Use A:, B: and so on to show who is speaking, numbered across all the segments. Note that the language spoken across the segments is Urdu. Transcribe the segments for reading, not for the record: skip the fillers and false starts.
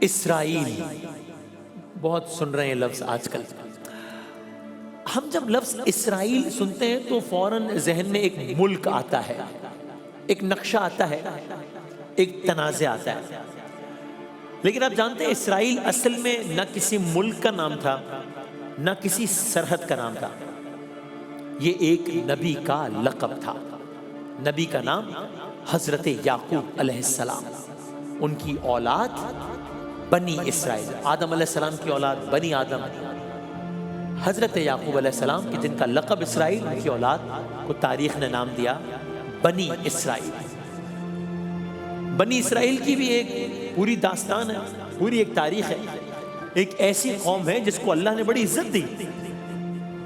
A: اسرائیل بہت سن رہے ہیں لفظ آج کل. ہم جب لفظ اسرائیل سنتے ہیں تو فوراً ذہن میں ایک ملک آتا ہے, ایک نقشہ آتا ہے, ایک تنازع آتا ہے. لیکن آپ جانتے ہیں اسرائیل اصل میں نہ کسی ملک کا نام تھا, نہ کسی سرحد کا نام تھا. یہ ایک نبی کا لقب تھا. نبی کا نام حضرت یعقوب علیہ السلام, ان کی اولاد بنی اسرائیل. آدم علیہ السلام کی اولاد بنی آدم, حضرت یعقوب علیہ السلام کی جن کا لقب اسرائیل, ان کی اولاد کو تاریخ نے نام دیا بنی اسرائیل. بنی اسرائیل کی بھی ایک پوری داستان ہے, پوری ایک تاریخ ہے. ایک ایسی قوم ہے جس کو اللہ نے بڑی عزت دی,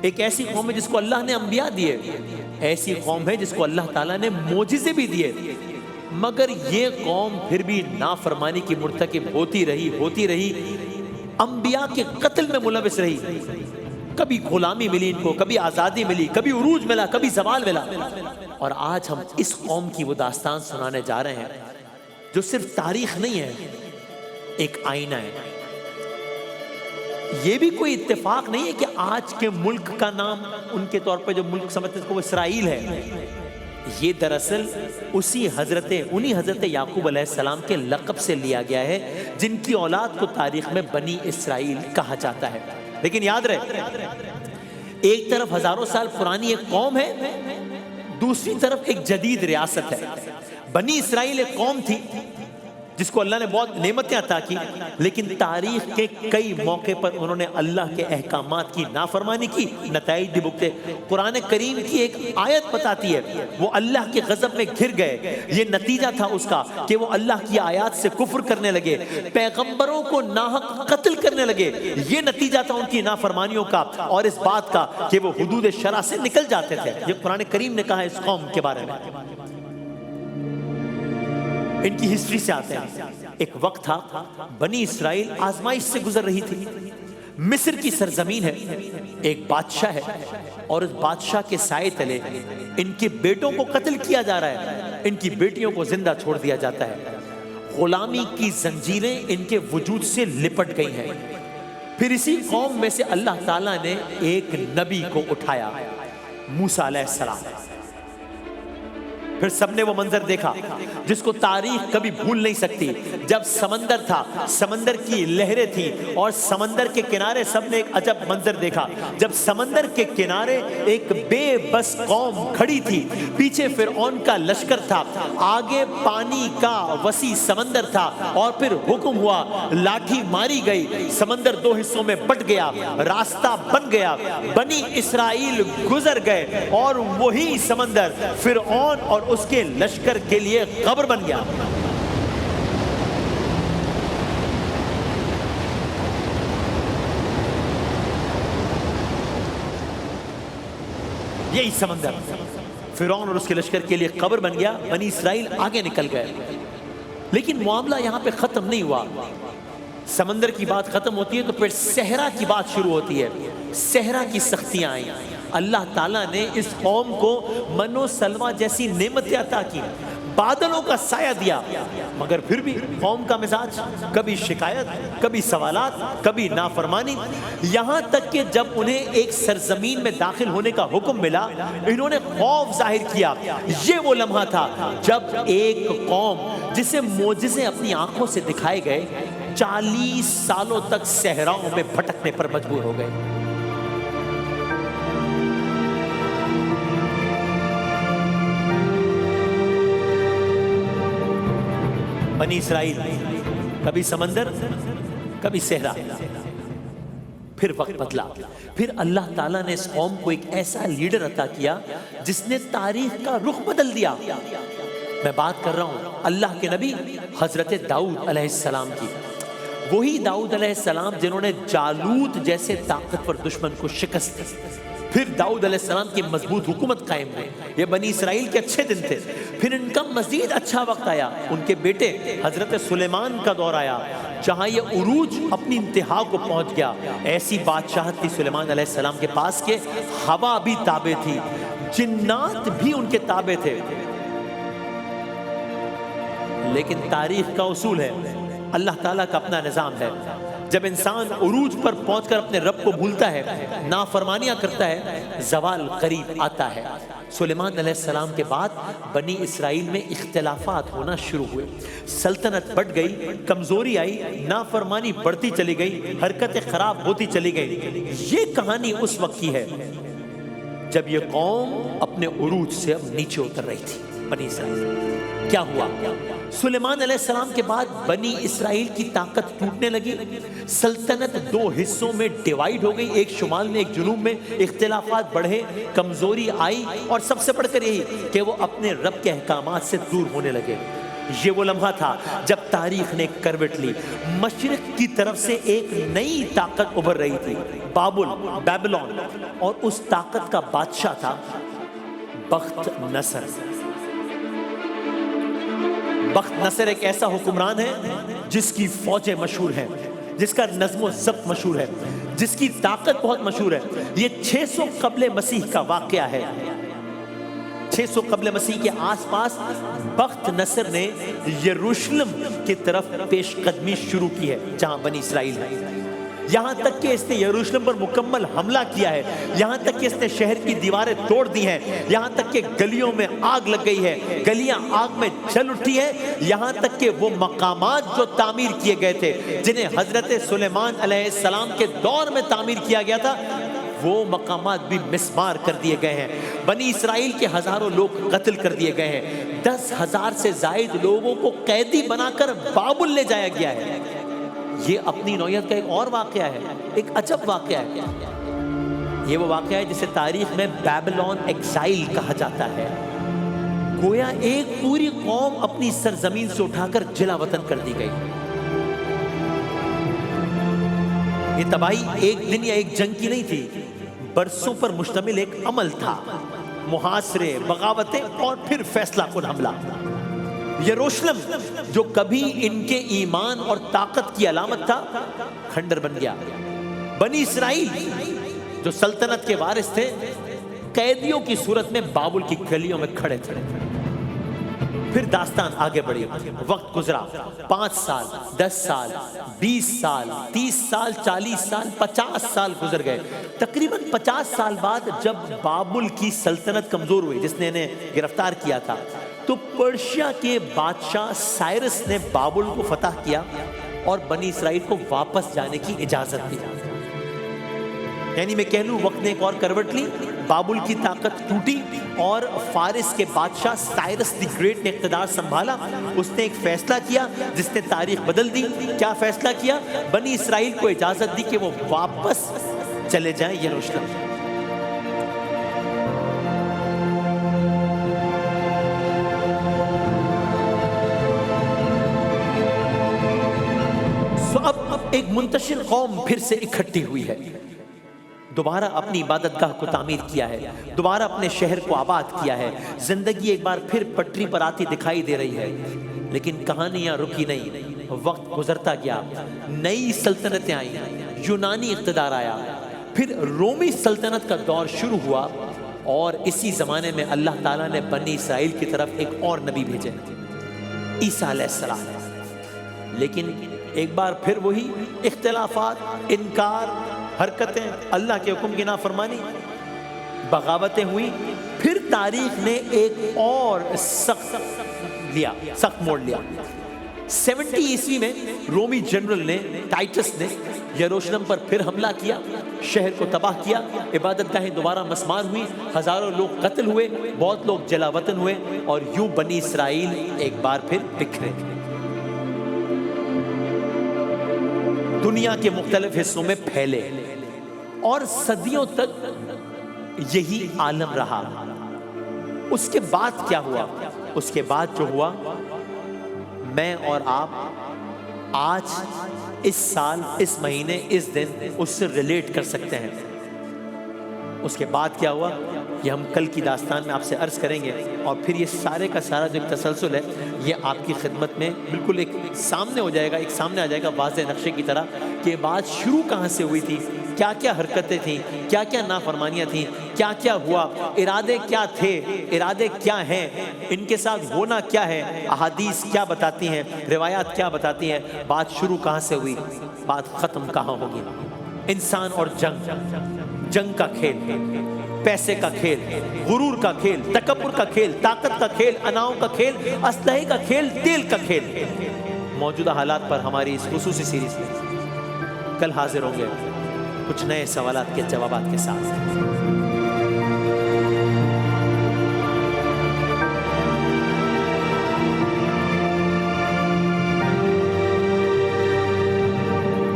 A: ایک ایسی قوم ہے جس کو اللہ نے انبیاء دیے, ایسی قوم ہے جس کو اللہ تعالیٰ نے معجزے بھی دیے. مگر یہ قوم پھر بھی نافرمانی کی مرتکب ہوتی رہی, انبیاء کے قتل میں ملوث رہی. کبھی غلامی ملی ان کو, کبھی آزادی ملی, کبھی عروج ملا, کبھی زوال ملا. اور آج ہم اس قوم کی وہ داستان سنانے جا رہے ہیں جو صرف تاریخ نہیں ہے, ایک آئینہ ہے. یہ بھی کوئی اتفاق نہیں ہے کہ آج کے ملک کا نام ان کے طور پہ جو ملک سمجھتے ہیں وہ اسرائیل ہے. یہ دراصل انہی حضرت یعقوب علیہ السلام کے لقب سے لیا گیا ہے, جن کی اولاد کو تاریخ میں بنی اسرائیل کہا جاتا ہے. لیکن یاد رہے, ایک طرف ہزاروں سال پرانی ایک قوم ہے, دوسری طرف ایک جدید ریاست ہے. بنی اسرائیل ایک قوم تھی جس کو اللہ نے بہت نعمتیں عطا کی, لیکن تاریخ کے کئی موقع پر انہوں نے اللہ کے احکامات کی نافرمانی کی, نتائج بھی بھگتے. قرآن کریم کی ایک آیت بتاتی ہے وہ اللہ کے غضب میں گھر گئے. یہ نتیجہ تھا اس کا کہ وہ اللہ کی آیات سے کفر کرنے لگے, پیغمبروں کو ناحق قتل کرنے لگے. یہ نتیجہ تھا ان کی نافرمانیوں کا اور اس بات کا کہ وہ حدود شرع سے نکل جاتے تھے. یہ قرآن کریم نے کہا ہے اس قوم کے بارے میں. ان کی ہسٹری سے آتے ہیں. ایک وقت تھا بنی اسرائیل آزمائش سے گزر رہی تھی. مصر کی سرزمین ہے, ایک بادشاہ ہے اور اس بادشاہ کے سائے تلے ان کے بیٹوں کو قتل کیا جا رہا ہے, ان کی بیٹیوں کو زندہ چھوڑ دیا جاتا ہے. غلامی کی زنجیریں ان کے وجود سے لپٹ گئی ہیں. پھر اسی قوم میں سے اللہ تعالیٰ نے ایک نبی کو اٹھایا, موسیٰ علیہ السلام. پھر سب نے وہ منظر دیکھا جس کو تاریخ کبھی بھول نہیں سکتی. جب سمندر تھا, سمندر کی لہریں تھیں اور سمندر کے کنارے سب نے ایک عجب منظر دیکھا. جب سمندر کے کنارے ایک بے بس قوم کھڑی تھی, پیچھے فرعون کا لشکر تھا, آگے پانی کا وسیع سمندر تھا, اور پھر حکم ہوا, لاٹھی ماری گئی, سمندر دو حصوں میں بٹ گیا, راستہ بن گیا, بنی اسرائیل گزر گئے, اور وہی سمندر فرعون اور اس کے لشکر کے لیے قبر بن گیا. یہی سمندر فرعون اور اس کے لشکر کے لیے قبر بن گیا. بنی اسرائیل آگے نکل گئے. لیکن معاملہ یہاں پہ ختم نہیں ہوا. سمندر کی بات ختم ہوتی ہے تو پھر صحرا کی بات شروع ہوتی ہے. صحرا کی سختیاں آئیں. اللہ تعالیٰ نے اس قوم کو من و سلوہ جیسی نعمتیں عطا کی, بادلوں کا سایہ دیا, مگر پھر بھی قوم کا مزاج کبھی شکایت, کبھی سوالات, کبھی نافرمانی. یہاں تک کہ جب انہیں ایک سرزمین میں داخل ہونے کا حکم ملا, انہوں نے خوف ظاہر کیا. یہ وہ لمحہ تھا جب ایک قوم جسے معجزے اپنی آنکھوں سے دکھائے گئے, 40 سالوں تک صحراؤں میں بھٹکنے پر مجبور ہو گئے. بنی اسرائیل کبھی سمندر, کبھی صحرا. پھر وقت بدلا. پھر اللہ تعالیٰ نے اس قوم کو ایک ایسا لیڈر عطا کیا جس نے تاریخ کا رخ بدل دیا. میں بات کر رہا ہوں اللہ کے نبی حضرت داؤد علیہ السلام کی. وہی داؤد علیہ السلام جنہوں نے جالوت جیسے طاقتور دشمن کو شکست دی. پھر داؤد علیہ السلام کی مضبوط حکومت قائم ہوئی. یہ بنی اسرائیل کے اچھے دن تھے. پھر ان کا مزید اچھا وقت آیا. ان کے بیٹے حضرت سلیمان کا دور آیا, جہاں یہ عروج اپنی انتہا کو پہنچ گیا. ایسی بادشاہت تھی سلیمان علیہ السلام کے پاس کہ ہوا بھی تابع تھی, جنات بھی ان کے تابع تھے. لیکن تاریخ کا اصول ہے اللہ تعالیٰ کا اپنا نظام ہے. جب انسان عروج پر پہنچ کر اپنے رب کو بھولتا ہے، نافرمانیاں کرتا ہے، زوال قریب آتا ہے. سلیمان علیہ السلام کے بعد بنی اسرائیل میں اختلافات ہونا شروع ہوئے، سلطنت بڑھ گئی، کمزوری آئی، نافرمانی بڑھتی چلی گئی، حرکتیں خراب ہوتی چلی گئی. یہ کہانی اس وقت کی ہے جب یہ قوم اپنے عروج سے اب نیچے اتر رہی تھی. بنی اسرائیل کیا ہوا؟ سلیمان علیہ السلام کے بعد بنی اسرائیل کی طاقت ٹوٹنے لگی، سلطنت دو حصوں میں ڈیوائیڈ ہو گئی، ایک شمال میں ایک جنوب میں. اختلافات بڑھے، کمزوری آئی، اور سب سے بڑھ کر یہی کہ وہ اپنے رب کے احکامات سے دور ہونے لگے. یہ وہ لمحہ تھا جب تاریخ نے کروٹ لی. مشرق کی طرف سے ایک نئی طاقت ابھر رہی تھی، بیبلون، اور اس طاقت کا بادشاہ تھا بخت نصر. بخت نصر ایک ایسا حکمران ہے جس کی فوجیں مشہور ہیں، جس کا نظم و ضبط مشہور ہے، جس کی طاقت بہت مشہور ہے. یہ 600 قبل مسیح کا واقعہ ہے. 600 قبل مسیح کے آس پاس بخت نصر نے یروشلم کی طرف پیش قدمی شروع کی ہے جہاں بنی اسرائیل ہے. یہاں تک کہ اس نے یروشلم پر مکمل حملہ کیا ہے، یہاں تک کہ اس نے شہر کی دیواریں توڑ دی ہیں، یہاں تک کہ گلیوں میں آگ لگ گئی ہے، گلیاں آگ میں جل اٹھی ہیں. یہاں تک کہ وہ مقامات جو تعمیر کیے گئے تھے، جنہیں حضرت سلیمان علیہ السلام کے دور میں تعمیر کیا گیا تھا، وہ مقامات بھی مسمار کر دیے گئے ہیں. بنی اسرائیل کے ہزاروں لوگ قتل کر دیے گئے ہیں. 10,000 سے زائد لوگوں کو قیدی بنا کر بابل لے جایا گیا ہے. یہ اپنی نوعیت کا ایک اور واقعہ ہے، ایک عجب واقعہ ہے. یہ وہ واقعہ ہے جسے تاریخ میں بیبلون ایکسائل کہا جاتا ہے. گویا ایک پوری قوم اپنی سرزمین سے اٹھا کر جلا وطن کر دی گئی. یہ تباہی ایک دن یا ایک جنگ کی نہیں تھی، برسوں پر مشتمل ایک عمل تھا. محاصرے، بغاوتیں اور پھر فیصلہ کن حملہ. یروشلم جو کبھی ان کے ایمان اور طاقت کی علامت تھا، کھنڈر بن گیا. بنی اسرائیل جو سلطنت کے وارث تھے، قیدیوں کی صورت میں بابل کی گلیوں میں کھڑے تھے. پھر داستان آگے بڑھی، وقت گزرا. 5 سال، 10 سال، 20 سال، 30 سال، 40 سال، 50 سال گزر گئے. تقریباً 50 سال بعد جب بابل کی سلطنت کمزور ہوئی، جس نے انہیں گرفتار کیا تھا، تو پرشیا کے بادشاہ سائرس نے بابل کو فتح کیا اور بنی اسرائیل کو واپس جانے کی اجازت دی. یعنی میں کہہ لوں وقت نے ایک اور کروٹ لی. بابل کی طاقت ٹوٹی اور فارس کے بادشاہ سائرس دی گریٹ نے اقتدار سنبھالا. اس نے ایک فیصلہ کیا جس نے تاریخ بدل دی. کیا فیصلہ کیا؟ بنی اسرائیل کو اجازت دی کہ وہ واپس چلے جائیں یروشلم. اب ایک منتشر قوم پھر سے اکٹھی ہوئی ہے. دوبارہ اپنی عبادت گاہ کو تعمیر کیا ہے، دوبارہ اپنے شہر کو آباد کیا ہے. زندگی ایک بار پھر پٹری پر آتی دکھائی دے رہی ہے. لیکن کہانیاں رکی نہیں. وقت گزرتا گیا، نئی سلطنتیں آئیں، یونانی اقتدار آیا، پھر رومی سلطنت کا دور شروع ہوا. اور اسی زمانے میں اللہ تعالیٰ نے بنی اسرائیل کی طرف ایک اور نبی بھیجے، عیسیٰ علیہ السلام. لیکن ایک بار پھر وہی اختلافات، انکار، حرکتیں، اللہ کے حکم کی نافرمانی، بغاوتیں ہوئی. پھر تاریخ نے ایک اور سخت موڑ لیا. 70 عیسوی میں رومی جنرل نے ٹائٹس نے یروشلم پر پھر حملہ کیا، شہر کو تباہ کیا. عبادت گاہیں دوبارہ مسمار ہوئی، ہزاروں لوگ قتل ہوئے، بہت لوگ جلا وطن ہوئے، اور یوں بنی اسرائیل ایک بار پھر بکھرے. دنیا کے مختلف حصوں میں پھیلے اور صدیوں تک یہی عالم رہا. اس کے بعد کیا ہوا؟ اس کے بعد جو ہوا، میں اور آپ آج، اس سال، اس مہینے، اس دن اس سے ریلیٹ کر سکتے ہیں. اس کے بعد کیا ہوا؟ یہ ہم کل کی داستان میں آپ سے عرض کریں گے، اور پھر یہ سارے کا سارا جو ایک تسلسل ہے یہ آپ کی خدمت میں بالکل ایک سامنے ہو جائے گا، ایک سامنے آ جائے گا واضح نقشے کی طرح کہ بات شروع کہاں سے ہوئی تھی، کیا کیا حرکتیں تھیں، کیا کیا نافرمانیاں تھیں، کیا کیا ہوا، ارادے کیا تھے، ارادے کیا ہیں، ان کے ساتھ ہونا کیا ہے، احادیث کیا بتاتی ہیں، روایات کیا بتاتی ہیں، بات شروع کہاں سے ہوئی، بات ختم کہاں ہوگی۔ انسان اور جنگ، جنگ کا کھیل، پیسے کا کھیل، غرور کا کھیل، تکبر کا کھیل، طاقت کا کھیل، اناؤں کا کھیل، اسلحے کا کھیل، تیل کا کھیل۔ موجودہ حالات پر ہماری اس خصوصی سیریز میں کل حاضر ہوں گے کچھ نئے سوالات کے جوابات کے ساتھ۔